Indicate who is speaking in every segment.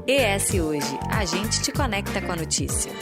Speaker 1: ES Hoje, a gente te conecta com a notícia.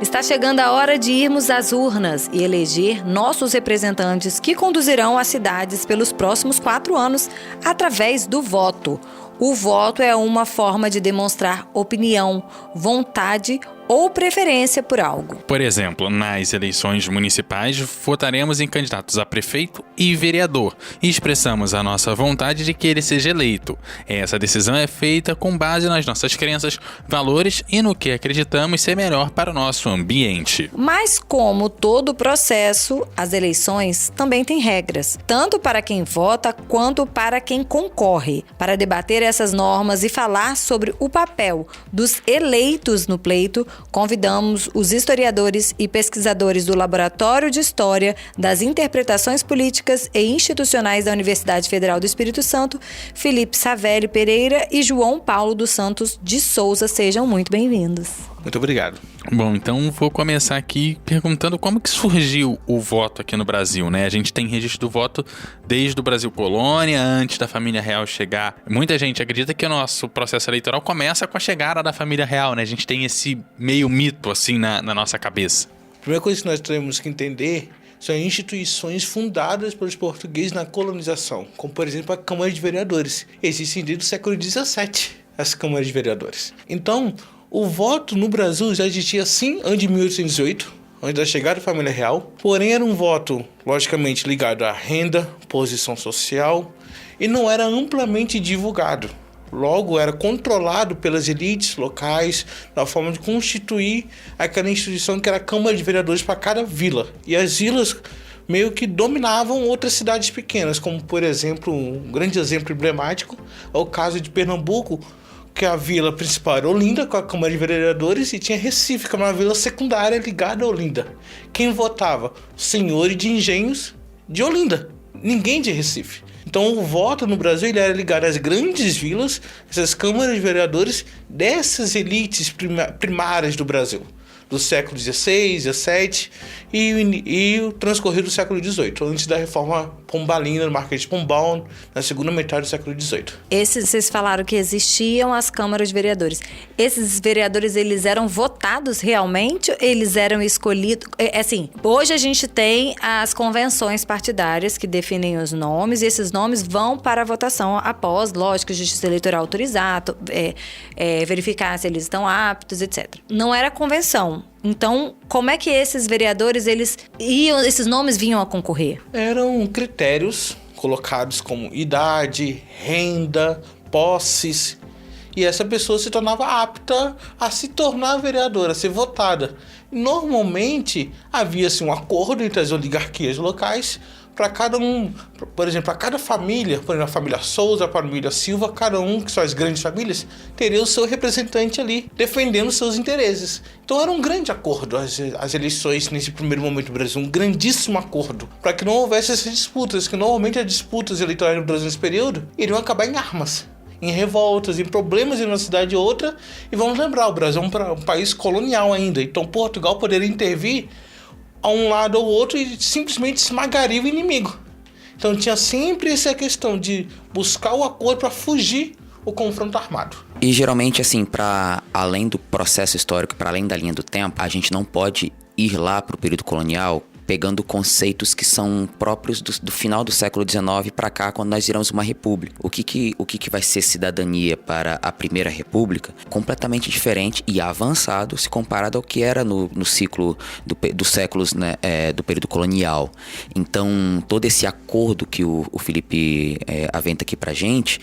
Speaker 1: Está chegando a hora de irmos às urnas e eleger nossos representantes que conduzirão as cidades pelos próximos 4 anos através do voto. O voto é uma forma de demonstrar opinião, vontade ou preferência por algo.
Speaker 2: Por exemplo, nas eleições municipais, votaremos em candidatos a prefeito e vereador e expressamos a nossa vontade de que ele seja eleito. Essa decisão é feita com base nas nossas crenças, valores e no que acreditamos ser melhor para o nosso ambiente.
Speaker 1: Mas como todo processo, as eleições também têm regras, tanto para quem vota quanto para quem concorre. Para debater essas normas e falar sobre o papel dos eleitos no pleito, convidamos os historiadores e pesquisadores do Laboratório de História das Interpretações Políticas e Institucionais da Universidade Federal do Espírito Santo, Felipe Savelli Pereira e João Paulo dos Santos de Souza. Sejam muito bem-vindos.
Speaker 3: Muito obrigado.
Speaker 2: Bom, então vou começar aqui perguntando como que surgiu o voto aqui no Brasil, né? A gente tem registro do voto desde o Brasil Colônia, antes da família real chegar. Muita gente acredita que o nosso processo eleitoral começa com a chegada da família real, né? A gente tem esse meio mito, assim, na nossa cabeça.
Speaker 3: A primeira coisa que nós temos que entender são instituições fundadas pelos portugueses na colonização, como, por exemplo, a Câmara de Vereadores. Existem desde o século XVII as câmaras de vereadores. Então, o voto no Brasil já existia sim antes de 1808, antes da chegada da família real, porém era um voto, logicamente, ligado à renda, posição social, e não era amplamente divulgado. Logo, era controlado pelas elites locais, na forma de constituir aquela instituição que era a Câmara de Vereadores para cada vila. E as vilas meio que dominavam outras cidades pequenas, como, por exemplo, um grande exemplo emblemático é o caso de Pernambuco, que a vila principal era Olinda, com a Câmara de Vereadores, e tinha Recife, que era uma vila secundária ligada a Olinda. Quem votava? Senhores de engenhos de Olinda, ninguém de Recife. Então o voto no Brasil ele era ligado às grandes vilas, essas câmaras de vereadores dessas elites primárias do Brasil, do século XVI, XVII e o transcorrido do século XVIII, antes da reforma pombalina, do Marquês de Pombal, na segunda metade do século XVIII.
Speaker 1: Vocês falaram que existiam as câmaras de vereadores. Esses vereadores, eles eram votados realmente? Eles eram escolhidos? Assim, hoje a gente tem as convenções partidárias que definem os nomes, e esses nomes vão para a votação após, lógico, a Justiça Eleitoral autorizar, verificar se eles estão aptos, etc. Não era convenção. Então, como é que esses vereadores, esses nomes vinham a concorrer?
Speaker 3: Eram critérios colocados como idade, renda, posses, e essa pessoa se tornava apta a se tornar vereadora, a ser votada. Normalmente, havia-se um acordo entre as oligarquias locais para cada um, por exemplo, para cada família, por exemplo, a família Souza, a família Silva, cada um, que são as grandes famílias, teria o seu representante ali, defendendo seus interesses. Então era um grande acordo as eleições nesse primeiro momento do Brasil, um grandíssimo acordo, para que não houvesse essas disputas, que normalmente as disputas eleitorais no Brasil nesse período iriam acabar em armas, em revoltas, em problemas em uma cidade ou outra. E vamos lembrar, o Brasil é um país colonial ainda, então Portugal poderia intervir a um lado ou outro e simplesmente esmagaria o inimigo. Então tinha sempre essa questão de buscar o acordo para fugir o confronto armado.
Speaker 4: E geralmente, assim, para além do processo histórico, para além da linha do tempo, a gente não pode ir lá para o período colonial pegando conceitos que são próprios do final do século XIX para cá, quando nós viramos uma república. O que vai ser cidadania para a Primeira República? Completamente diferente e avançado se comparado ao que era no ciclo dos séculos, né, do período colonial. Então, todo esse acordo que o Felipe aventa aqui pra gente,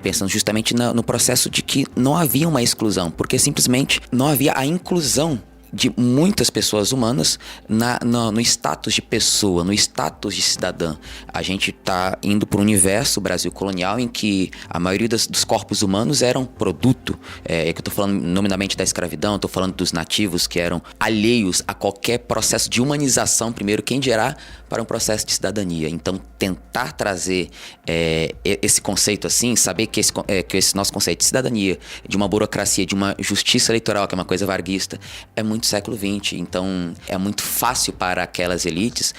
Speaker 4: pensando justamente no processo de que não havia uma exclusão, porque simplesmente não havia a inclusão de muitas pessoas humanas no status de pessoa, no status de cidadã. A gente está indo para um universo Brasil colonial em que a maioria dos corpos humanos eram produto. É que eu estou falando nominalmente da escravidão, estou falando dos nativos que eram alheios a qualquer processo de humanização, primeiro, quem dirá para um processo de cidadania. Então, tentar trazer esse conceito assim, saber que esse nosso conceito de cidadania, de uma burocracia, de uma justiça eleitoral, que é uma coisa varguista, é muito século XX. Então, é muito fácil para aquelas elites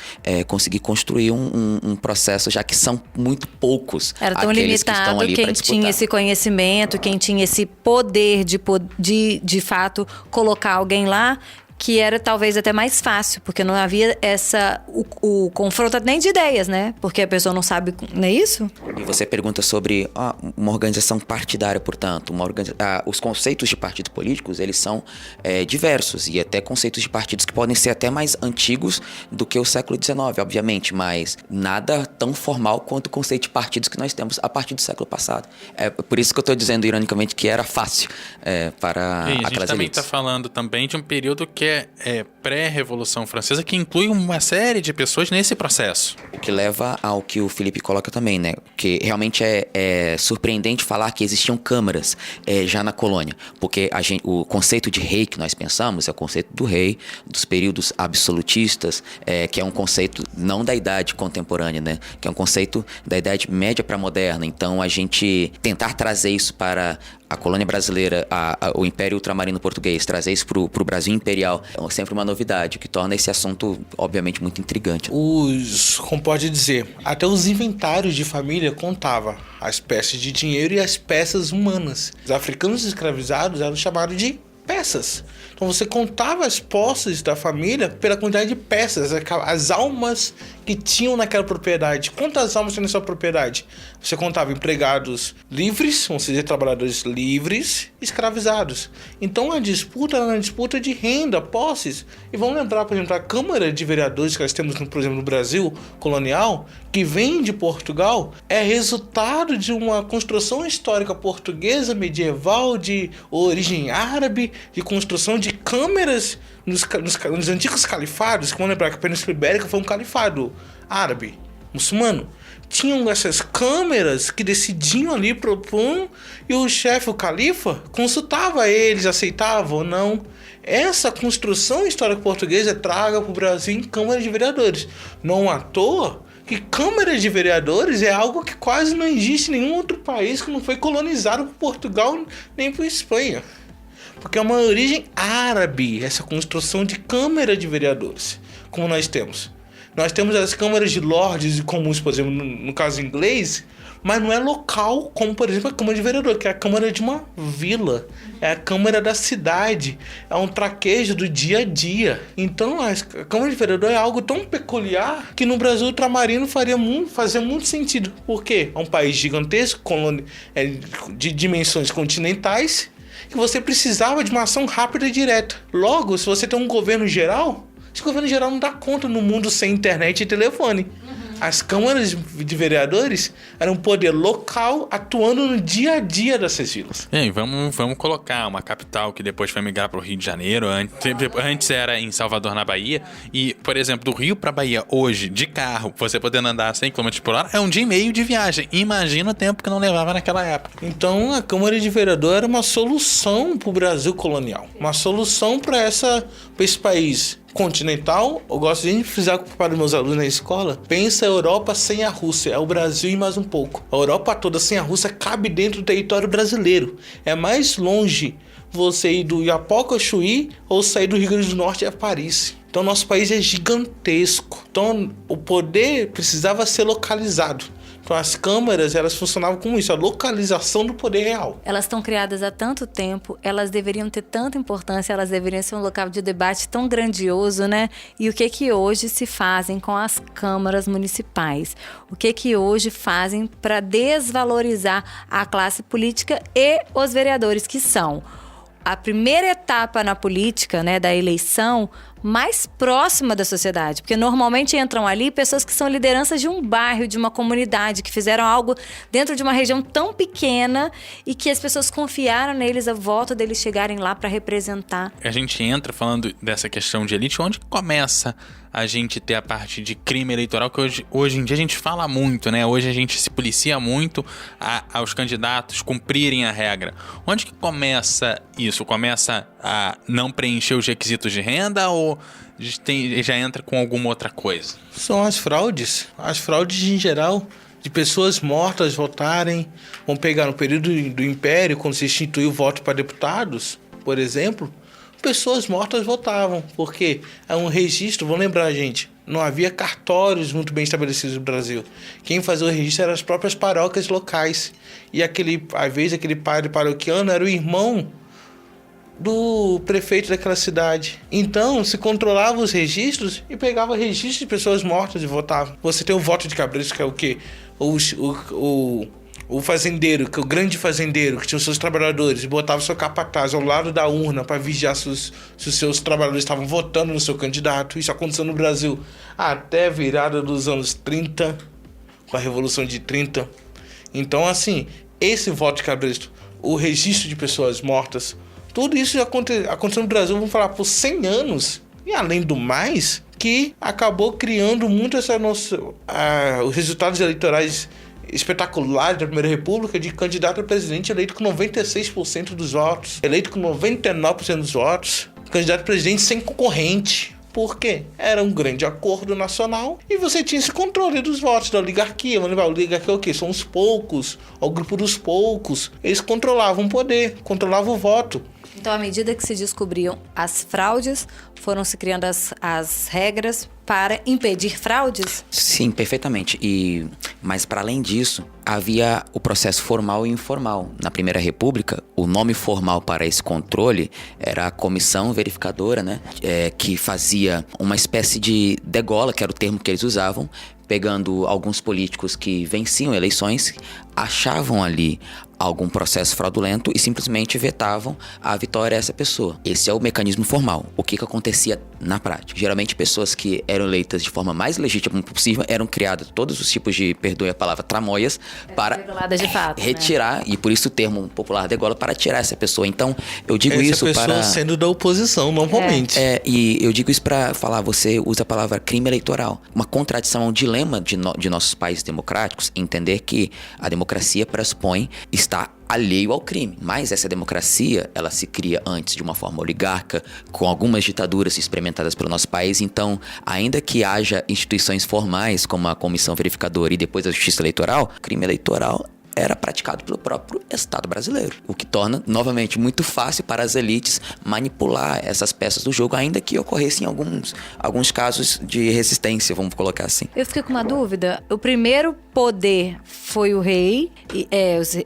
Speaker 4: conseguir construir um processo, já que são muito poucos
Speaker 1: era tão
Speaker 4: aqueles que estão
Speaker 1: limitado
Speaker 4: ali para
Speaker 1: quem
Speaker 4: disputar.
Speaker 1: tinha esse conhecimento, quem tinha esse poder de fato colocar alguém lá, que era talvez até mais fácil, porque não havia o confronto nem de ideias, né? Porque a pessoa não sabe, não é isso?
Speaker 4: E você pergunta sobre uma organização partidária, portanto. Os conceitos de partidos políticos, eles são diversos, e até conceitos de partidos que podem ser até mais antigos do que o século XIX, obviamente, mas nada tão formal quanto o conceito de partidos que nós temos a partir do século passado. É por isso que eu estou dizendo, ironicamente, que era fácil para aquelas elites.
Speaker 2: A gente também está falando também de um período que é pré-Revolução Francesa, que inclui uma série de pessoas nesse processo.
Speaker 4: O que leva ao que o Felipe coloca também, né? Que realmente é surpreendente falar que existiam câmaras já na colônia, porque o conceito de rei que nós pensamos é o conceito do rei, dos períodos absolutistas, que é um conceito não da idade contemporânea, né? Que é um conceito da idade média para moderna. Então, a gente tentar trazer isso para a colônia brasileira, o Império Ultramarino Português, trazer isso para o Brasil Imperial é sempre uma novidade, o que torna esse assunto, obviamente, muito intrigante.
Speaker 3: Como pode dizer, até os inventários de família contavam as peças de dinheiro e as peças humanas. Os africanos escravizados eram chamados de peças. Então você contava as posses da família pela quantidade de peças, as almas que tinham naquela propriedade. Quantas almas tem nessa propriedade? Você contava empregados livres, vamos dizer, trabalhadores livres, escravizados. Então a disputa era uma disputa de renda, posses. E vamos lembrar, por exemplo, a Câmara de Vereadores que nós temos, por exemplo, no Brasil colonial, que vem de Portugal, é resultado de uma construção histórica portuguesa medieval de origem árabe, de construção de câmaras nos antigos califados, que vamos lembrar que a Península Ibérica foi um califado árabe, muçulmano. Tinham essas câmeras que decidiam ali, propõem, e o chefe, o califa, consultava eles, aceitavam ou não. Essa construção histórica portuguesa é traga para o Brasil em Câmara de Vereadores. Não à toa que Câmara de Vereadores é algo que quase não existe em nenhum outro país que não foi colonizado por Portugal nem por Espanha. Porque é uma origem árabe, essa construção de Câmara de Vereadores, como nós temos. Nós temos as câmaras de lordes e comuns, por exemplo, no caso inglês, mas não é local, como por exemplo a Câmara de Vereador, que é a Câmara de uma vila, é a Câmara da cidade, é um traquejo do dia a dia. Então a Câmara de Vereador é algo tão peculiar que no Brasil ultramarino fazia muito sentido. Por quê? É um país gigantesco, de dimensões continentais, que você precisava de uma ação rápida e direta. Logo, se você tem um governo geral, esse governo geral não dá conta no mundo sem internet e telefone. As câmaras de vereadores eram um poder local atuando no dia a dia dessas vilas.
Speaker 2: E vamos colocar uma capital que depois foi migrar para o Rio de Janeiro. Antes era em Salvador, na Bahia. E, por exemplo, do Rio para Bahia, hoje, de carro, você podendo andar a 100 km por hora, é um dia e meio de viagem. Imagina o tempo que não levava naquela época.
Speaker 3: Então, a Câmara de Vereador era uma solução para o Brasil colonial. Uma solução para esse país continental. Eu gosto de frisar para os meus alunos na escola: pensa a Europa sem a Rússia, é o Brasil e mais um pouco. A Europa toda sem a Rússia cabe dentro do território brasileiro. É mais longe você ir do Iapoca ao Chuí ou sair do Rio Grande do Norte a Paris. Então nosso país é gigantesco. Então o poder precisava ser localizado. Então as câmaras, elas funcionavam como isso, a localização do poder real.
Speaker 1: Elas estão criadas há tanto tempo, elas deveriam ter tanta importância, elas deveriam ser um local de debate tão grandioso, né? E o que hoje se fazem com as câmaras municipais? O que hoje fazem para desvalorizar a classe política e os vereadores, que são a primeira etapa na política, né, da eleição, mais próxima da sociedade. Porque normalmente entram ali pessoas que são lideranças de um bairro, de uma comunidade, que fizeram algo dentro de uma região tão pequena e que as pessoas confiaram neles a voto deles chegarem lá para representar.
Speaker 2: A gente entra falando dessa questão de elite, onde começa a gente ter a parte de crime eleitoral, que hoje em dia a gente fala muito, né? Hoje a gente se policia muito aos candidatos cumprirem a regra. Onde que começa isso? Começa a não preencher os requisitos de renda ou já entra com alguma outra coisa?
Speaker 3: São as fraudes. As fraudes em geral, de pessoas mortas votarem. Vamos pegar no período do Império, quando se instituiu o voto para deputados, por exemplo, pessoas mortas votavam, porque é um registro, vamos lembrar, gente, não havia cartórios muito bem estabelecidos no Brasil. Quem fazia o registro eram as próprias paróquias locais. E às vezes aquele padre paroquiano era o irmão do prefeito daquela cidade. Então, se controlava os registros e pegava registros de pessoas mortas e votava. Você tem o voto de cabresto, que é o quê? O fazendeiro, que é o grande fazendeiro, que tinha os seus trabalhadores, e botava o seu capataz ao lado da urna para vigiar se os seus trabalhadores estavam votando no seu candidato. Isso aconteceu no Brasil até a virada dos anos 30, com a Revolução de 30. Então, assim, esse voto de cabresto, o registro de pessoas mortas, tudo isso já aconteceu no Brasil, vamos falar, por 100 anos. E além do mais, que acabou criando muito essa noção, os resultados eleitorais espetacular da Primeira República, de candidato a presidente eleito com 96% dos votos, eleito com 99% dos votos, candidato a presidente sem concorrente. Por quê? Era um grande acordo nacional e você tinha esse controle dos votos da oligarquia. Vamos lembrar, a oligarquia é o quê? São os poucos, é o grupo dos poucos. Eles controlavam o poder, controlavam o voto.
Speaker 1: Então, à medida que se descobriam as fraudes, foram se criando as regras para impedir fraudes?
Speaker 4: Sim, perfeitamente. Mas, para além disso, havia o processo formal e informal. Na Primeira República, o nome formal para esse controle era a Comissão Verificadora, né? Que fazia uma espécie de degola, que era o termo que eles usavam, pegando alguns políticos que venciam eleições, achavam ali algum processo fraudulento e simplesmente vetavam a vitória dessa pessoa. Esse é o mecanismo formal. O que acontecia na prática? Geralmente pessoas que eram eleitas de forma mais legítima possível eram criadas todos os tipos de, perdoe a palavra, tramóias para
Speaker 1: de fato,
Speaker 4: retirar, né? E por isso o termo popular degola, para tirar essa pessoa. Então, eu digo
Speaker 3: essa
Speaker 4: isso
Speaker 3: pessoa
Speaker 4: para...
Speaker 3: sendo da oposição, normalmente.
Speaker 4: E eu digo isso para falar, você usa a palavra crime eleitoral. Uma contradição, um dilema de nossos países democráticos, entender que a democracia pressupõe estar alheio ao crime. Mas essa democracia, ela se cria antes de uma forma oligarca, com algumas ditaduras experimentadas pelo nosso país. Então, ainda que haja instituições formais, como a Comissão Verificadora e depois a Justiça Eleitoral, crime eleitoral era praticado pelo próprio Estado brasileiro. O que torna, novamente, muito fácil para as elites manipular essas peças do jogo, ainda que ocorressem alguns casos de resistência, vamos colocar assim.
Speaker 1: Eu fiquei com uma dúvida. O primeiro poder foi o rei,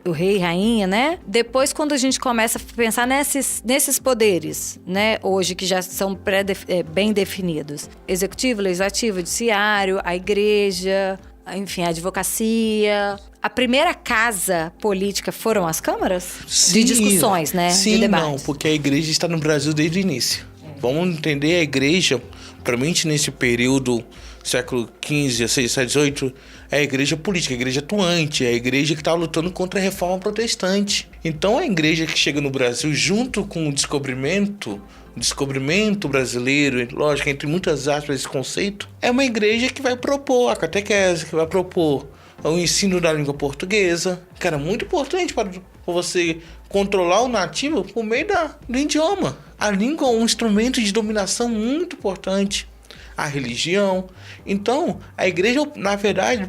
Speaker 1: o rei e rainha, né? Depois, quando a gente começa a pensar nesses poderes, né? Hoje, que já são bem definidos. Executivo, legislativo, judiciário, a igreja, enfim, a advocacia. A primeira casa política foram as câmaras?
Speaker 3: Sim,
Speaker 1: de discussões, né?
Speaker 3: Sim,
Speaker 1: de debates.
Speaker 3: não, porque a igreja está no Brasil desde o início. Vamos entender a igreja, principalmente nesse período, século XV, XVI, XVIII, é a igreja política, a igreja atuante, é a igreja que está lutando contra a reforma protestante. Então, a igreja que chega no Brasil, junto com o descobrimento brasileiro, lógico, entre muitas aspas esse conceito, é uma igreja que vai propor a catequese, que vai propor o ensino da língua portuguesa, que era muito importante para você controlar o nativo por meio do idioma. A língua é um instrumento de dominação muito importante. A religião. Então, a igreja, na verdade,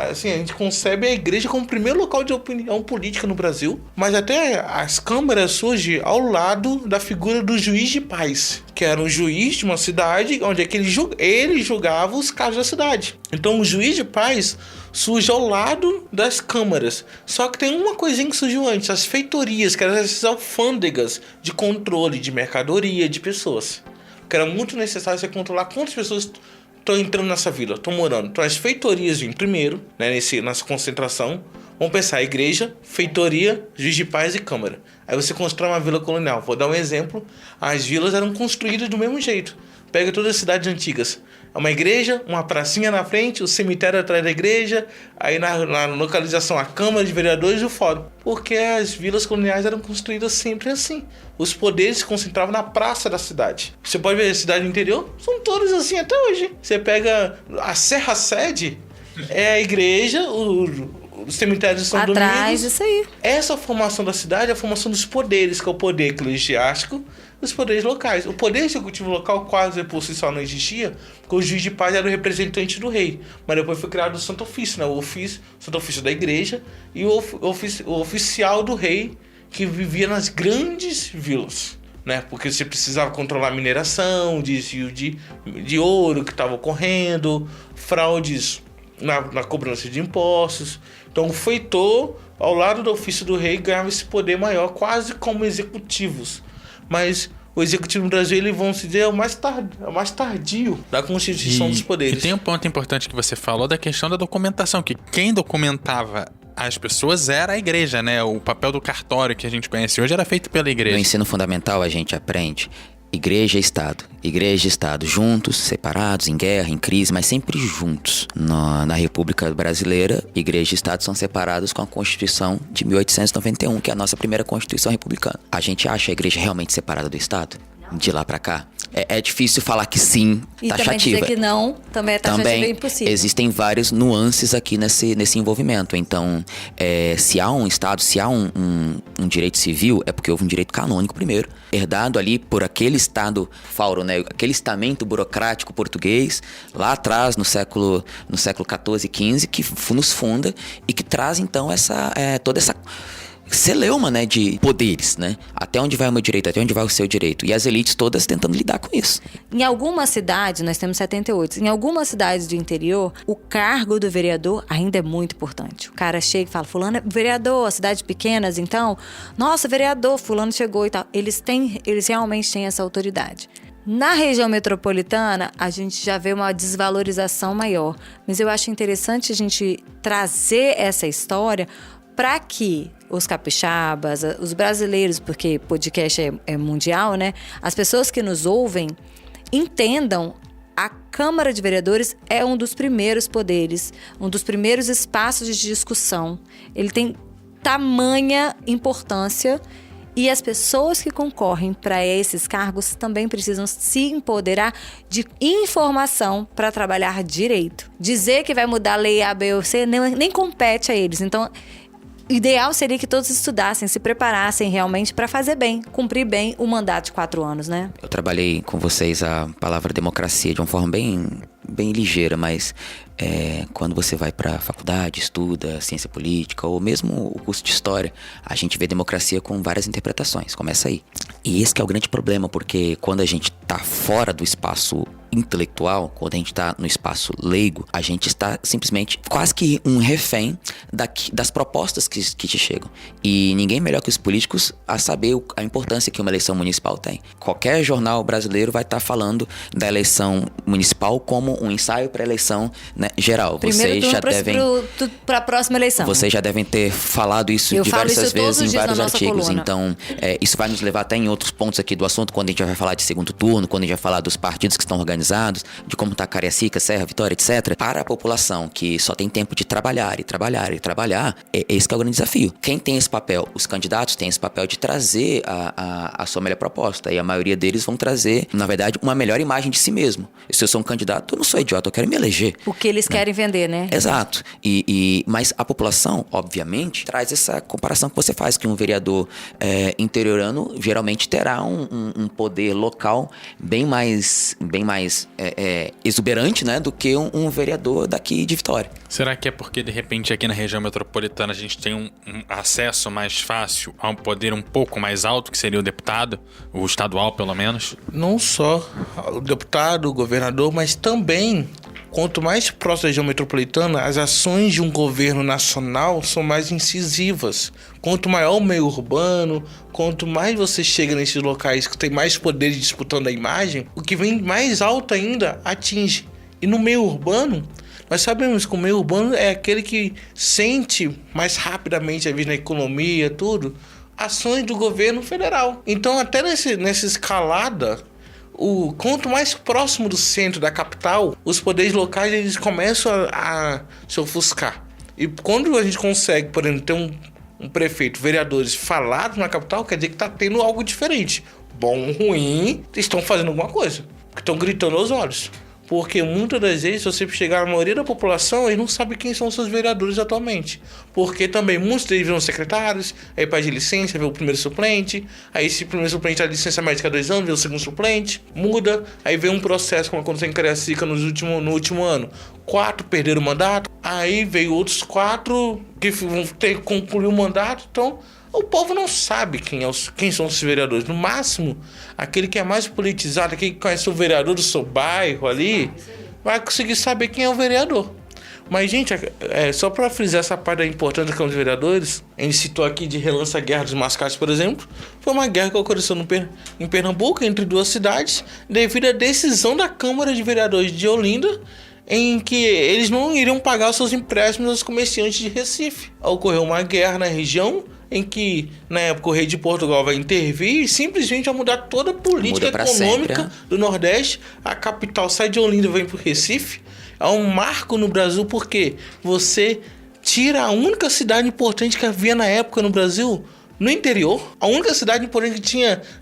Speaker 3: assim, a gente concebe a igreja como o primeiro local de opinião política no Brasil, mas até as câmaras surgem ao lado da figura do juiz de paz, que era um juiz de uma cidade onde é que ele julgava os casos da cidade. Então, o juiz de paz surge ao lado das câmaras. Só que tem uma coisinha que surgiu antes, as feitorias, que eram essas alfândegas de controle de mercadoria, de pessoas. Que era muito necessário você controlar quantas pessoas estão entrando nessa vila, estão morando. Então, as feitorias vêm primeiro, né, nessa concentração, Vamos pensar, igreja, feitoria, juiz de paz e câmara. Aí você constrói uma vila colonial. Vou dar um exemplo. As vilas eram construídas do mesmo jeito. Pega todas as cidades antigas. É uma igreja, uma pracinha na frente, o cemitério atrás da igreja, aí na localização a Câmara de Vereadores e o Fórum. Porque as vilas coloniais eram construídas sempre assim. Os poderes se concentravam na praça da cidade. Você pode ver a cidade do interior, são todas assim até hoje. Você pega a Serra Sede, é a igreja, o cemitério de São Domingos.
Speaker 1: Atrás, isso aí.
Speaker 3: Essa formação da cidade é a formação dos poderes, que é o poder eclesiástico e os poderes locais. O poder executivo local quase por si só não existia, porque o juiz de paz era o representante do rei. Mas depois foi criado o Santo Ofício, né? O Santo Ofício da igreja e o oficial do rei, que vivia nas grandes vilas, né? Porque você precisava controlar a mineração, desvio de ouro que estava ocorrendo, fraudes na cobrança de impostos. Então o feitor, ao lado do ofício do rei, ganhava esse poder maior, quase como executivos. Mas o executivo no Brasil, ele, vamos dizer, é o mais tardio da constituição dos poderes.
Speaker 2: E tem um ponto importante que você falou da questão da documentação, que quem documentava as pessoas era a igreja, né? O papel do cartório que a gente conhece hoje era feito pela igreja.
Speaker 4: No ensino fundamental a gente aprende igreja e Estado, juntos, separados, em guerra, em crise, mas sempre juntos. Na República Brasileira, igreja e Estado são separados com a Constituição de 1891, que é a nossa primeira Constituição republicana. A gente acha a igreja realmente separada do Estado? De lá pra cá? É difícil falar que sim,
Speaker 1: e
Speaker 4: taxativa.
Speaker 1: também dizer que não, também é taxativa,
Speaker 4: também
Speaker 1: é impossível.
Speaker 4: Existem várias nuances aqui nesse envolvimento. Então, se há um Estado, se há um direito civil, é porque houve um direito canônico primeiro, herdado ali por aquele Estado fauro, né? Aquele estamento burocrático português, lá atrás, no século XIV e XV, que nos funda e que traz, então, toda essa celeuma, né, de poderes, né? Até onde vai o meu direito, até onde vai o seu direito. E as elites todas tentando lidar com isso.
Speaker 1: Em algumas cidades, nós temos 78, em algumas cidades do interior, o cargo do vereador ainda é muito importante. O cara chega e fala, fulano é vereador, cidades pequenas, então, nossa, vereador, fulano chegou e tal. Eles realmente têm essa autoridade. Na região metropolitana, a gente já vê uma desvalorização maior. Mas eu acho interessante a gente trazer essa história para que os capixabas, os brasileiros, porque podcast é mundial, né? As pessoas que nos ouvem entendam a Câmara de Vereadores é um dos primeiros poderes, um dos primeiros espaços de discussão. Ele tem tamanha importância e as pessoas que concorrem para esses cargos também precisam se empoderar de informação para trabalhar direito. Dizer que vai mudar a lei A, B ou C nem compete a eles. Então, o ideal seria que todos estudassem, se preparassem realmente para fazer bem, cumprir bem o mandato de 4 anos, né?
Speaker 4: Eu trabalhei com vocês a palavra democracia de uma forma bem ligeira, mas quando você vai para a faculdade, estuda ciência política ou mesmo o curso de história, a gente vê democracia com várias interpretações, começa aí. E esse que é o grande problema, porque quando a gente está fora do espaço intelectual, quando a gente está no espaço leigo, a gente está simplesmente quase que um refém das propostas que te chegam. E ninguém melhor que os políticos a saber a importância que uma eleição municipal tem. Qualquer jornal brasileiro vai estar falando da eleição municipal como um ensaio para a eleição, né, geral.
Speaker 1: Primeiro para a próxima eleição.
Speaker 4: Vocês já devem ter falado isso diversas vezes em vários artigos. Coluna. Então, isso vai nos levar até em outros pontos aqui do assunto, quando a gente vai falar de segundo turno, quando a gente vai falar dos partidos que estão organizados, de como está Cariacica, Serra, Vitória, etc. Para a população que só tem tempo de trabalhar, esse que é o grande desafio. Quem tem esse papel? Os candidatos têm esse papel de trazer a sua melhor proposta. E a maioria deles vão trazer, na verdade, uma melhor imagem de si mesmo. Se eu sou um candidato, eu não sou idiota, eu quero me eleger.
Speaker 1: O que eles querem vender, né?
Speaker 4: Exato. Mas a população, obviamente, traz essa comparação que você faz, que um vereador interiorano geralmente terá um poder local bem mais exuberante, né, do que um vereador daqui de Vitória.
Speaker 2: Será que é porque, de repente, aqui na região metropolitana a gente tem um acesso mais fácil a um poder um pouco mais alto, que seria o deputado, o estadual, pelo menos?
Speaker 3: Não só o deputado, o governador, mas também, quanto mais próximo da região metropolitana, as ações de um governo nacional são mais incisivas. Quanto maior o meio urbano, quanto mais você chega nesses locais que tem mais poder disputando a imagem, o que vem mais alto ainda atinge. E no meio urbano, Nós sabemos que o meio urbano é aquele que sente mais rapidamente a vida na economia, tudo, ações do governo federal. Então, até nessa escalada, quanto mais próximo do centro da capital, os poderes locais eles começam a se ofuscar. E quando a gente consegue, por exemplo, ter um prefeito, vereadores falados na capital, quer dizer que está tendo algo diferente. Bom ou ruim, estão fazendo alguma coisa, porque estão gritando aos olhos. Porque muitas das vezes, se você chegar na maioria da população, eles não sabem quem são os seus vereadores atualmente. Porque também muitos deles viram secretários, aí pede licença, vê o primeiro suplente, aí se o primeiro suplente dá licença médica há 2 anos, vê o segundo suplente, muda, aí vem um processo, como aconteceu em Cariacica no último ano. 4 perderam o mandato, aí veio outros 4 que vão ter que concluir o mandato, então... O povo não sabe quem são os vereadores. No máximo, aquele que é mais politizado, aquele que conhece o vereador do seu bairro ali, vai conseguir saber quem é o vereador. Mas, gente, só para frisar essa parte da importância da Câmara dos Vereadores, a gente citou aqui de relance a Guerra dos Mascates, por exemplo, foi uma guerra que aconteceu em Pernambuco, entre 2 cidades, devido à decisão da Câmara de Vereadores de Olinda, em que eles não iriam pagar os seus empréstimos aos comerciantes de Recife. Ocorreu uma guerra na região, em que, na época, o rei de Portugal vai intervir e simplesmente vai mudar toda a política econômica sempre, do Nordeste. A capital sai de Olinda e vem para o Recife. É um marco no Brasil porque você tira a única cidade importante que havia na época no Brasil, no interior. A única cidade importante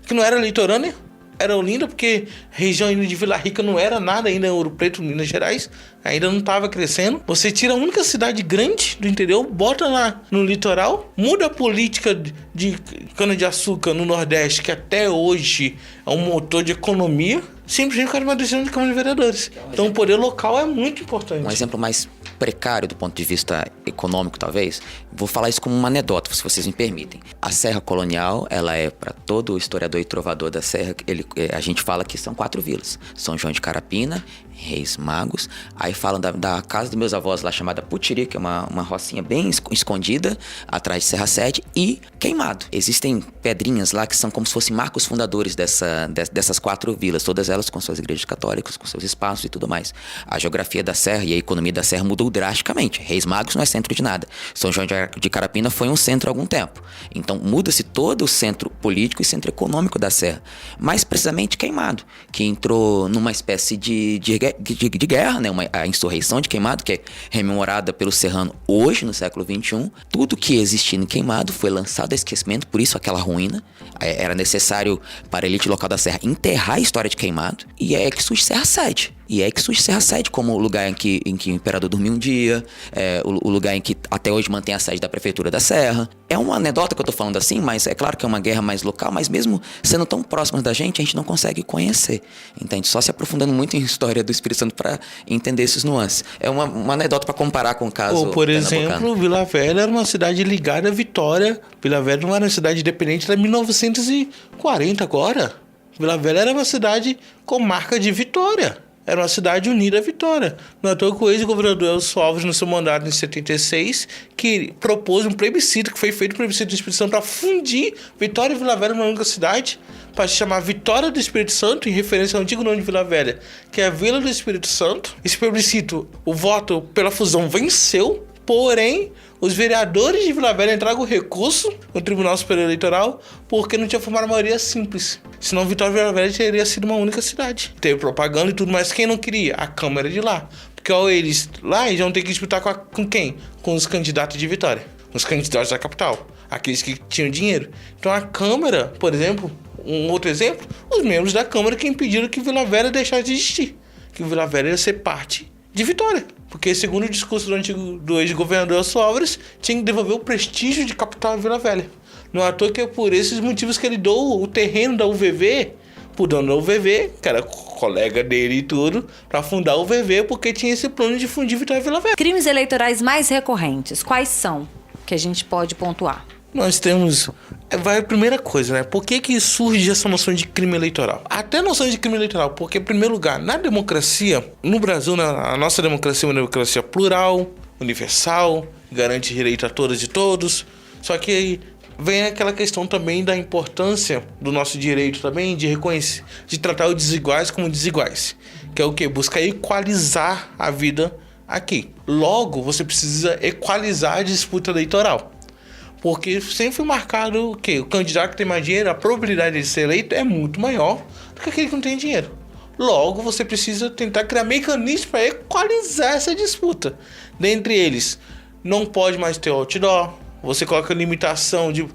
Speaker 3: que não era litorânea era Olinda, porque a região de Vila Rica não era nada ainda, Ouro Preto, Minas Gerais, ainda não estava crescendo. Você tira a única cidade grande do interior, bota lá no litoral, muda a política de cana-de-açúcar no Nordeste, que até hoje é um motor de economia, simplesmente por causa de uma decisão de Câmara de Vereadores. Então o poder local é muito importante.
Speaker 4: Um exemplo mais precário do ponto de vista econômico, talvez, vou falar isso como uma anedota, se vocês me permitem. A Serra Colonial, ela é, para todo historiador e trovador da Serra, a gente fala que são 4 vilas. São João de Carapina, Reis Magos, aí falam da casa dos meus avós lá, chamada Putiri, que é uma rocinha bem escondida, atrás de Serra Sede, e Queimado. Existem pedrinhas lá que são como se fossem marcos fundadores dessas 4 vilas, todas elas com suas igrejas católicas, com seus espaços e tudo mais. A geografia da Serra e a economia da Serra mudou drasticamente. Reis Magos não é centro de nada. São João de Carapina foi um centro há algum tempo. Então muda-se todo o centro político e centro econômico da Serra. Mais precisamente Queimado, que entrou numa espécie de guerra, né? A insurreição de Queimado, que é rememorada pelo Serrano hoje, no século XXI. Tudo que existia em Queimado foi lançado a esquecimento, por isso aquela ruína. Era necessário, para a elite local da Serra, enterrar a história de Queimado. E é que surge Serra Sede. Como o lugar em que o imperador dormiu um dia, o lugar em que até hoje mantém a sede da prefeitura da Serra. É uma anedota que eu tô falando assim, mas é claro que é uma guerra mais local, mas mesmo sendo tão próximas da gente, a gente não consegue conhecer. Entende? Só se aprofundando muito em história do Espírito Santo para entender esses nuances. É uma anedota para comparar com o caso.
Speaker 3: Ou, por exemplo, Vila Velha era uma cidade ligada à Vitória. Vila Velha não era uma cidade independente, era 1940 agora. Vila Velha era uma cidade com marca de Vitória. Era uma cidade unida à Vitória. Não é à toa que o ex-governador Elcio Alves, no seu mandato em 76, que propôs um plebiscito, que foi feito um plebiscito do Espírito Santo para fundir Vitória e Vila Velha numa única cidade, para se chamar Vitória do Espírito Santo, em referência ao antigo nome de Vila Velha, que é a Vila do Espírito Santo. Esse plebiscito, o voto pela fusão venceu, porém, os vereadores de Vila Velha entraram com recurso no Tribunal Superior Eleitoral porque não tinha formado a maioria simples. Senão Vitória e Vila Velha teria sido uma única cidade. Teve propaganda e tudo, mas quem não queria? A Câmara de lá. Porque ao eles lá, eles vão ter que disputar com quem? Com os candidatos de Vitória. Os candidatos da capital. Aqueles que tinham dinheiro. Então a Câmara, por exemplo, um outro exemplo, os membros da Câmara que impediram que Vila Velha deixasse de existir. Que Vila Velha ia ser parte de Vitória. Porque, segundo o discurso do ex-governador Elcio Alves, tinha que devolver o prestígio de capital de Vila Velha. Não é à toa que é por esses motivos que ele deu o terreno da UVV pro dono da UVV, que era colega dele e tudo, para fundar o UVV, porque tinha esse plano de fundir Vitória e Vila Velha.
Speaker 1: Crimes eleitorais mais recorrentes, quais são que a gente pode pontuar?
Speaker 3: Nós temos... Vai a primeira coisa, né? Por que surge essa noção de crime eleitoral? Até a noção de crime eleitoral, porque, em primeiro lugar, na democracia, no Brasil, a nossa democracia é uma democracia plural, universal, garante direito a todas e todos. Só que aí vem aquela questão também da importância do nosso direito também de reconhecer, de tratar os desiguais como desiguais. Que é o quê? Buscar equalizar a vida aqui. Logo, você precisa equalizar a disputa eleitoral. Porque sempre foi marcado que o candidato que tem mais dinheiro, a probabilidade de ser eleito é muito maior do que aquele que não tem dinheiro. Logo, você precisa tentar criar mecanismos para equalizar essa disputa. Dentre eles, não pode mais ter outdoor, você coloca limitação de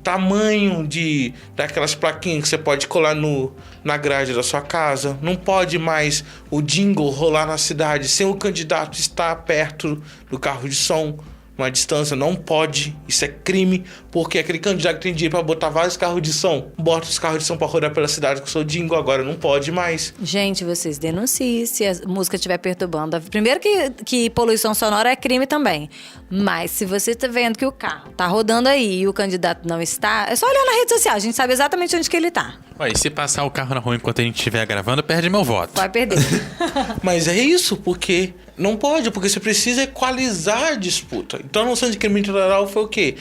Speaker 3: tamanho daquelas plaquinhas que você pode colar na grade da sua casa. Não pode mais o jingle rolar na cidade sem o candidato estar perto do carro de som. Uma distância, não pode, isso é crime, porque aquele candidato que tem dinheiro para botar vários carros de som, bota os carros de som para rodar pela cidade com o seu jingle, agora não pode mais.
Speaker 1: Gente, vocês denunciem se a música estiver perturbando. Primeiro que poluição sonora é crime também, mas se você está vendo que o carro tá rodando aí e o candidato não está, é só olhar na rede social, a gente sabe exatamente onde que ele tá.
Speaker 2: Ué, e se passar o carro na rua enquanto a gente estiver gravando, perde meu voto.
Speaker 1: Vai perder.
Speaker 3: Mas é isso, porque não pode, porque você precisa equalizar a disputa. Então a noção de crime eleitoral foi o quê?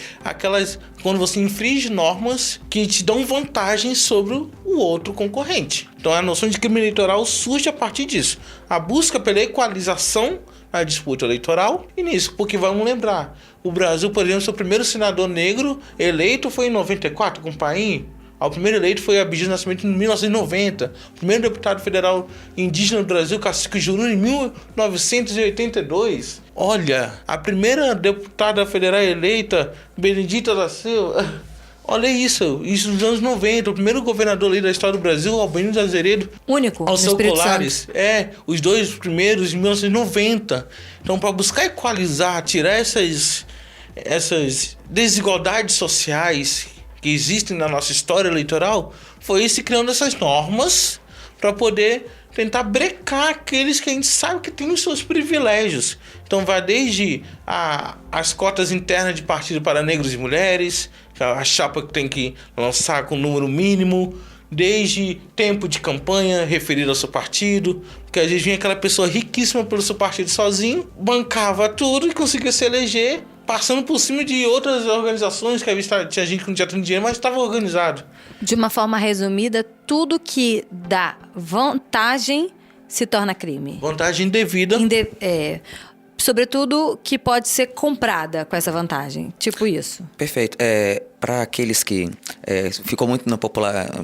Speaker 3: Quando você infringe normas que te dão vantagem sobre o outro concorrente. Então a noção de crime eleitoral surge a partir disso. A busca pela equalização na disputa eleitoral e nisso, porque vamos lembrar, o Brasil, por exemplo, seu primeiro senador negro eleito foi em 94 com o Paim. O primeiro eleito foi Abdias Nascimento em 1990. O primeiro deputado federal indígena do Brasil, Cacique Juruna, em 1982. Olha, a primeira deputada federal eleita, Benedita da Silva. Olha isso nos anos 90. O primeiro governador ali da história do Brasil, Albino de Azeredo.
Speaker 1: Único,
Speaker 3: Alceu Colares. Os dois primeiros em 1990. Então, para buscar equalizar, tirar essas desigualdades sociais que existem na nossa história eleitoral, foi se criando essas normas para poder tentar brecar aqueles que a gente sabe que têm os seus privilégios. Então vai desde as cotas internas de partido para negros e mulheres, a chapa que tem que lançar com número mínimo, desde tempo de campanha referido ao seu partido, porque às vezes vinha aquela pessoa riquíssima pelo seu partido sozinho, bancava tudo e conseguia se eleger, passando por cima de outras organizações que às vezes tinha gente que não tinha tanto dinheiro, mas estava organizado.
Speaker 1: De uma forma resumida, tudo que dá vantagem se torna crime.
Speaker 3: Vantagem indevida.
Speaker 1: Sobretudo que pode ser comprada com essa vantagem. Tipo isso.
Speaker 4: Perfeito. Para aqueles que... ficou muito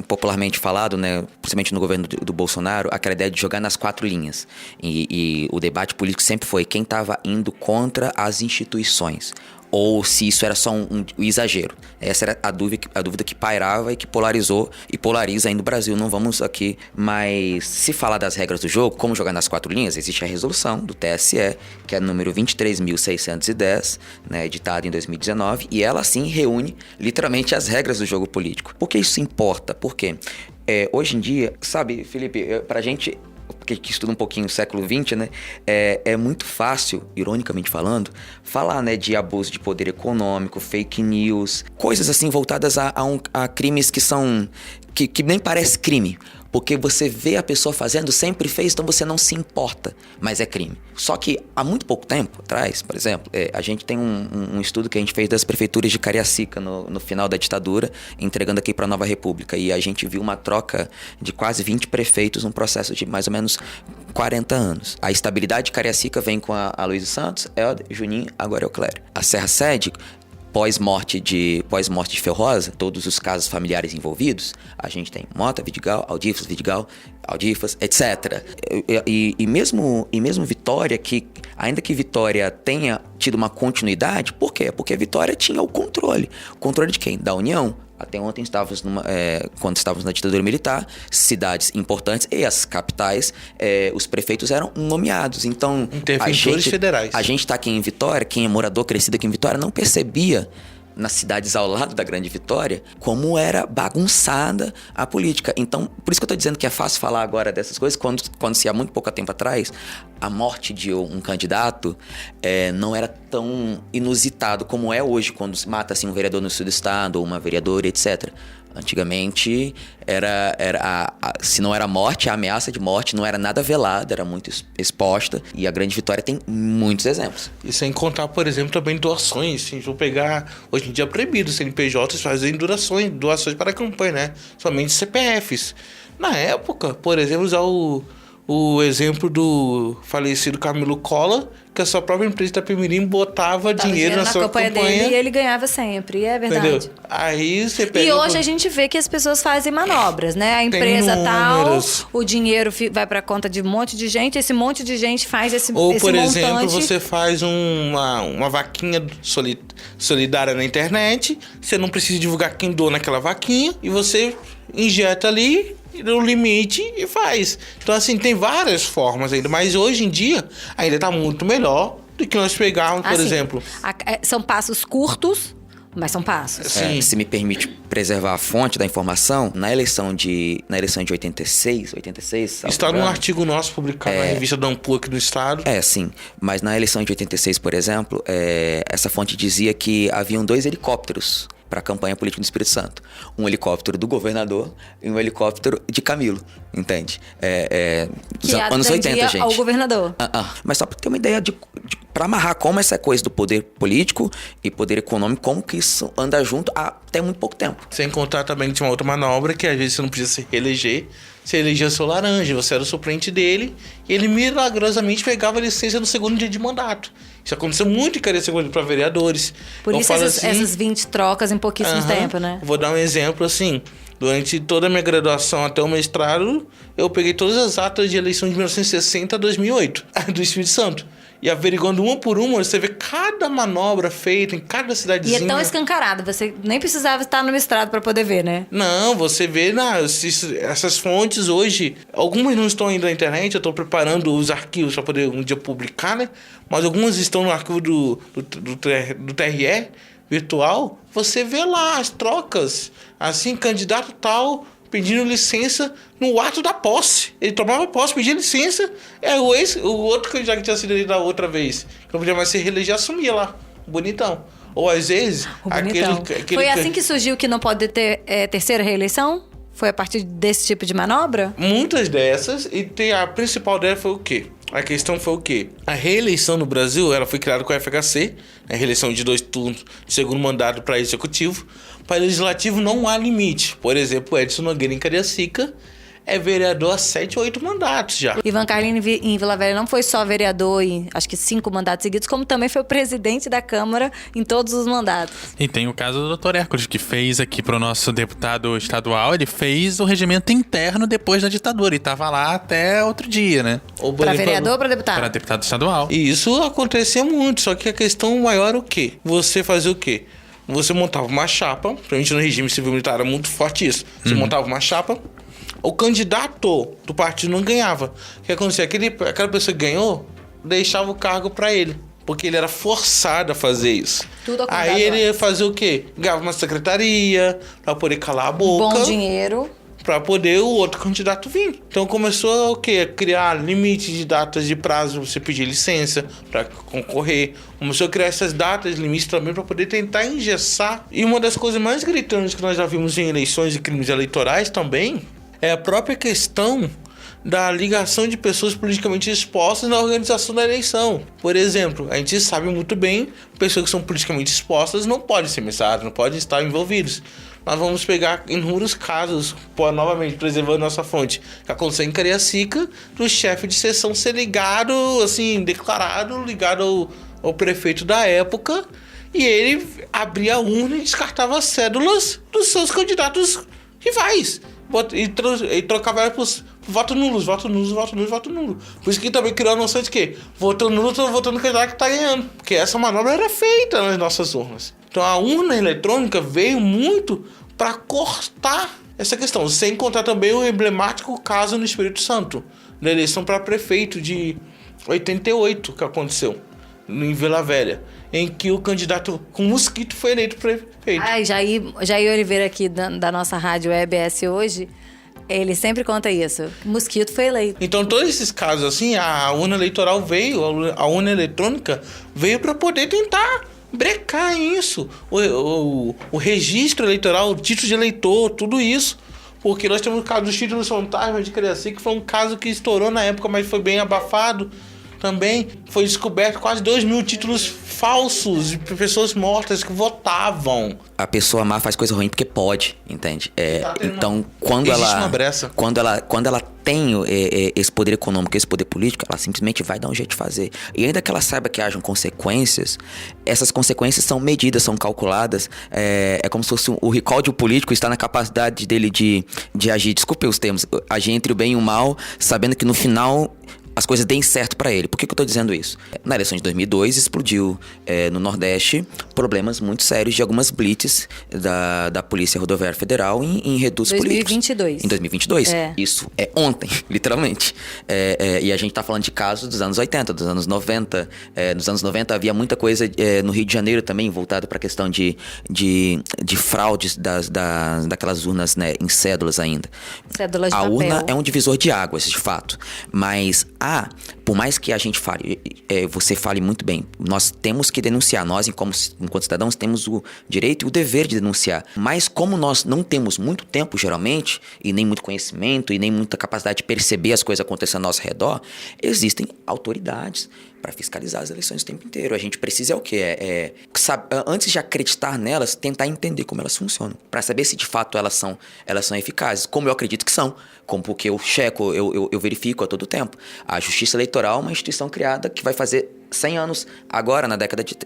Speaker 4: popularmente falado, né, principalmente no governo do Bolsonaro, aquela ideia de jogar nas 4 linhas. E o debate político sempre foi quem estava indo contra as instituições. Ou se isso era só um exagero. Essa era a dúvida que pairava e que polarizou e polariza ainda o Brasil. Não vamos aqui, mas se falar das regras do jogo, como jogar nas 4 linhas, existe a resolução do TSE, que é número 23.610, né, editada em 2019, e ela sim reúne literalmente as regras do jogo político. Por que isso importa? Porque hoje em dia, sabe, Felipe, pra gente... que estuda um pouquinho o século XX, né? É muito fácil, ironicamente falando, falar, né, de abuso de poder econômico, fake news, coisas assim voltadas a crimes que são... que nem parece crime. Porque você vê a pessoa fazendo, sempre fez, então você não se importa, mas é crime. Só que há muito pouco tempo atrás, por exemplo, a gente tem um estudo que a gente fez das prefeituras de Cariacica no final da ditadura, entregando aqui para a Nova República. E a gente viu uma troca de quase 20 prefeitos num processo de mais ou menos 40 anos. A estabilidade de Cariacica vem com a Luiz Santos, Helder, Juninho, agora Euclério. A Serra Sede, pós-morte de Ferrosa, todos os casos familiares envolvidos, a gente tem Mota, Vidigal, Aldifas, etc. E mesmo Vitória, que ainda que Vitória tenha tido uma continuidade, por quê? Porque Vitória tinha o controle. O controle de quem? Da União. Até ontem quando estávamos na ditadura militar, cidades importantes e as capitais, os prefeitos eram nomeados. Então,
Speaker 3: interventores federais.
Speaker 4: A gente está aqui em Vitória, quem é morador crescido aqui em Vitória, não percebia nas cidades ao lado da Grande Vitória, como era bagunçada a política. Então, por isso que eu estou dizendo que é fácil falar agora dessas coisas, quando se há muito pouco tempo atrás, a morte de um candidato não era tão inusitado como é hoje, quando se mata assim, um vereador no sul do estado, ou uma vereadora, etc. Antigamente, se não era morte, a ameaça de morte não era nada velada, era muito exposta. E a Grande Vitória tem muitos exemplos.
Speaker 3: E sem contar, por exemplo, também doações. Se a gente for pegar, hoje em dia é proibido os CNPJs fazerem doações para a campanha, né? Somente CPFs. Na época, por exemplo, usar o o exemplo do falecido Camilo Collor, que a sua própria empresa Itapemirim botava dinheiro na sua campanha
Speaker 1: dele e ele ganhava sempre, é verdade.
Speaker 3: Entendeu? Aí você pega...
Speaker 1: E hoje a gente vê que as pessoas fazem manobras, né? A empresa tal, o dinheiro vai para conta de um monte de gente, esse monte de gente faz esse
Speaker 3: Ou, por
Speaker 1: montante.
Speaker 3: exemplo, você faz uma vaquinha solidária na internet, você não precisa divulgar quem doa naquela vaquinha, e você injeta ali no limite e faz. Então, assim, tem várias formas ainda, mas hoje em dia ainda está muito melhor do que nós pegarmos, por exemplo.
Speaker 1: São passos curtos, mas são passos.
Speaker 4: Se me permite preservar a fonte da informação, na eleição de 86...
Speaker 3: Está num artigo nosso publicado na revista da Ampul aqui do estado.
Speaker 4: Sim. Mas na eleição de 86, por exemplo, essa fonte dizia que haviam 2 helicópteros para a campanha política do Espírito Santo. Um helicóptero do governador e um helicóptero de Camilo, entende?
Speaker 1: Que
Speaker 4: anos 80, gente.
Speaker 1: ao governador.
Speaker 4: Mas só para ter uma ideia para amarrar como essa coisa do poder político e poder econômico, como que isso anda junto há até muito pouco tempo.
Speaker 3: Sem contar também que tinha uma outra manobra, que às vezes você não podia se reeleger, você elegia seu laranja, você era o suplente dele, e ele milagrosamente pegava a licença no segundo dia de mandato. Isso aconteceu muito em Cariacica para vereadores.
Speaker 1: Por isso essas 20 trocas em pouquíssimo tempo, né?
Speaker 3: Vou dar um exemplo assim. Durante toda a minha graduação até o mestrado, eu peguei todas as atas de eleição de 1960 a 2008 do Espírito Santo. E averiguando uma por uma, você vê cada manobra feita em cada cidadezinha.
Speaker 1: E é tão escancarado, você nem precisava estar no mestrado para poder ver, né?
Speaker 3: Não, você vê essas fontes hoje, algumas não estão ainda na internet, eu estou preparando os arquivos para poder um dia publicar, né? Mas algumas estão no arquivo do TRE virtual, você vê lá as trocas, assim, candidato tal pedindo licença no ato da posse. Ele tomava posse, pedia licença, o outro candidato que tinha sido eleito da outra vez, que não podia mais se reeleger, assumia lá, bonitão. Ou às vezes...
Speaker 1: Foi assim que surgiu que não pode ter terceira reeleição? Foi a partir desse tipo de manobra?
Speaker 3: Muitas dessas, e a principal dela foi o quê? A questão foi o quê? A reeleição no Brasil, ela foi criada com a FHC, a reeleição de 2 turnos de segundo mandato para executivo. Para legislativo não há limite. Por exemplo, o Edson Nogueira em Cariacica é vereador há 7 ou 8 mandatos já.
Speaker 1: Ivan Carlini em Vila Velha não foi só vereador em, acho que 5 mandatos seguidos, como também foi o presidente da Câmara em todos os mandatos.
Speaker 2: E tem o caso do Dr. Hércules, que fez aqui pro nosso deputado estadual, ele fez o regimento interno depois da ditadura, e tava lá até outro dia, né?
Speaker 1: Para vereador ou para deputado?
Speaker 2: Para deputado estadual.
Speaker 3: E isso acontecia muito, só que a questão maior é o quê? Você fazia o quê? Você montava uma chapa, principalmente no regime civil-militar era muito forte isso. Você montava uma chapa, o candidato do partido não ganhava. O que acontecia? Aquela pessoa que ganhou, deixava o cargo para ele, porque ele era forçado a fazer isso.
Speaker 1: Tudo
Speaker 3: aí ele ia fazer o quê? Ganhava uma secretaria, para poder calar a boca.
Speaker 1: Bom dinheiro.
Speaker 3: Para poder o outro candidato vir. Então começou o quê? A criar limite de datas de prazo, você pedir licença para concorrer. Começou a criar essas datas, limites também para poder tentar engessar. E uma das coisas mais gritantes que nós já vimos em eleições e crimes eleitorais também é a própria questão da ligação de pessoas politicamente expostas na organização da eleição. Por exemplo, a gente sabe muito bem, pessoas que são politicamente expostas não podem ser mensadas, não podem estar envolvidos. Nós vamos pegar inúmeros casos, novamente preservando nossa fonte, que aconteceu em Cariacica, do chefe de seção ser ligado, assim, declarado, ligado ao prefeito da época, e ele abria a urna e descartava as cédulas dos seus candidatos rivais. E trocava ela por voto nulo. Por isso que também criou a noção de que voto nulo, tô votando no candidato que tá ganhando. Porque essa manobra era feita nas nossas urnas. Então a urna eletrônica veio muito para cortar essa questão. Sem contar também o emblemático caso no Espírito Santo, da eleição para prefeito de 88 que aconteceu em Vila Velha, em que o candidato com mosquito foi eleito prefeito.
Speaker 1: Jair Oliveira aqui da nossa rádio EBS hoje, ele sempre conta isso. Mosquito foi eleito.
Speaker 3: Então, todos esses casos assim, a urna eleitoral veio, a urna eletrônica veio para poder tentar brecar isso. O registro eleitoral, o título de eleitor, tudo isso. Porque nós temos o caso dos títulos fantasmas de Cariacica, que foi um caso que estourou na época, mas foi bem abafado. Também foi descoberto quase 2.000 títulos falsos de pessoas mortas que votavam.
Speaker 4: A pessoa má faz coisa ruim porque pode, entende? Então, quando
Speaker 3: Existe
Speaker 4: ela,
Speaker 3: uma brecha.
Speaker 4: quando ela tem esse poder econômico, esse poder político, ela simplesmente vai dar um jeito de fazer. E ainda que ela saiba que hajam consequências, essas consequências são medidas, são calculadas. É como se fosse o recall de um político está na capacidade dele de agir, desculpe os termos, agir entre o bem e o mal, sabendo que no final as coisas deem certo pra ele. Por que eu tô dizendo isso? Na eleição de 2002 explodiu no Nordeste problemas muito sérios de algumas blitz da Polícia Rodoviária Federal em redutos
Speaker 1: 2022.
Speaker 4: políticos. Em 2022. Isso é ontem, literalmente. E a gente tá falando de casos dos anos 80, dos anos 90. Nos anos 90 havia muita coisa no Rio de Janeiro também, voltada pra questão de fraudes daquelas urnas, né, em cédulas ainda.
Speaker 1: Cédulas de
Speaker 4: papel. A urna é um divisor de águas, de fato. Mas por mais que a gente fale, você fale muito bem, nós temos que denunciar. Nós, enquanto cidadãos, temos o direito e o dever de denunciar. Mas como nós não temos muito tempo, geralmente, e nem muito conhecimento, e nem muita capacidade de perceber as coisas acontecendo ao nosso redor, existem autoridades para fiscalizar as eleições o tempo inteiro. A gente precisa o quê? Antes de acreditar nelas, tentar entender como elas funcionam, para saber se de fato elas são eficazes, como eu acredito que são, como porque eu checo, eu verifico a todo tempo. A Justiça Eleitoral é uma instituição criada que vai fazer 100 anos agora,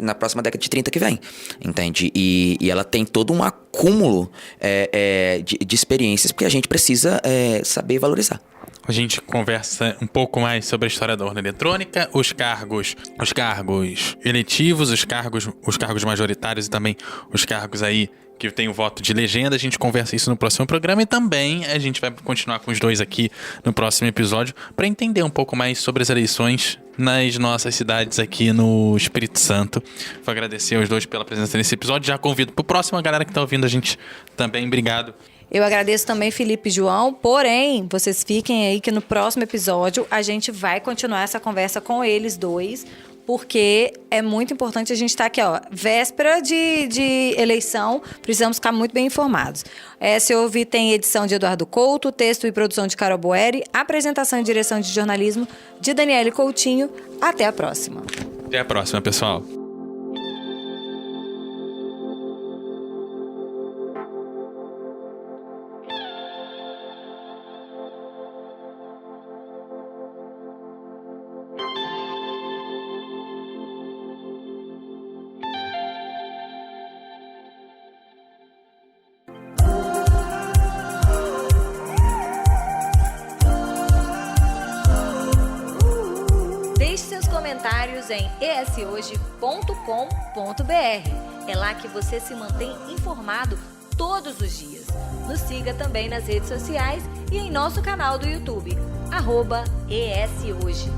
Speaker 4: na próxima década de 30 que vem, entende? E ela tem todo um acúmulo de experiências que a gente precisa saber valorizar.
Speaker 2: A gente conversa um pouco mais sobre a história da urna eletrônica, os cargos eletivos, os cargos majoritários e também os cargos aí que tem o voto de legenda. A gente conversa isso no próximo programa e também a gente vai continuar com os dois aqui no próximo episódio para entender um pouco mais sobre as eleições nas nossas cidades aqui no Espírito Santo. Vou agradecer aos dois pela presença nesse episódio. Já convido pro próximo a galera que tá ouvindo a gente também. Obrigado.
Speaker 1: Eu agradeço também Felipe e João, porém, vocês fiquem aí que no próximo episódio a gente vai continuar essa conversa com eles dois, porque é muito importante a gente estar aqui, véspera de eleição, precisamos ficar muito bem informados. Se ouvir tem edição de Eduardo Couto, texto e produção de Carol Boeri, apresentação e direção de jornalismo de Daniele Coutinho. Até a próxima.
Speaker 2: Até a próxima, pessoal.
Speaker 1: Comentários em eshoje.com.br. É lá que você se mantém informado todos os dias. Nos siga também nas redes sociais e em nosso canal do YouTube, @eshoje.